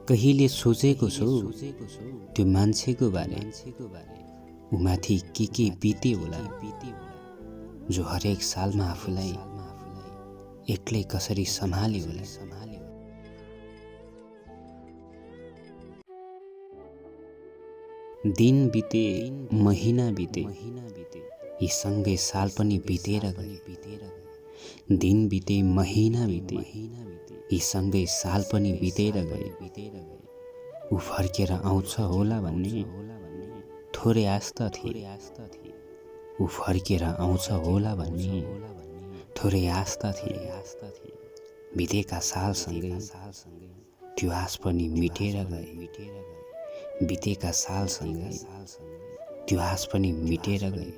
कहिले सोचेको छौ त्यो मान्छेको बारे, उमाथि के बिते होला, जो हरेक सालमा आफूलाई एक्लै कसरी सम्हाल्यो होला। दिन बिते, महिना बिते, यी सँगै साल पनि बितेर गए। दिन बिते, महिना बिते, यी सँगै साल पनि बितेर गए। ऊ फर्केर आउँछ होला भन्ने थोरै आस्था थिए। ऊ फर्केर आउँछ होला भन्ने थोरै आस्था थिए। बितेका सालसँगै त्यो आस पनि मिटेर गए। बितेका सालसँगै त्यो आस पनि मिटेर गए।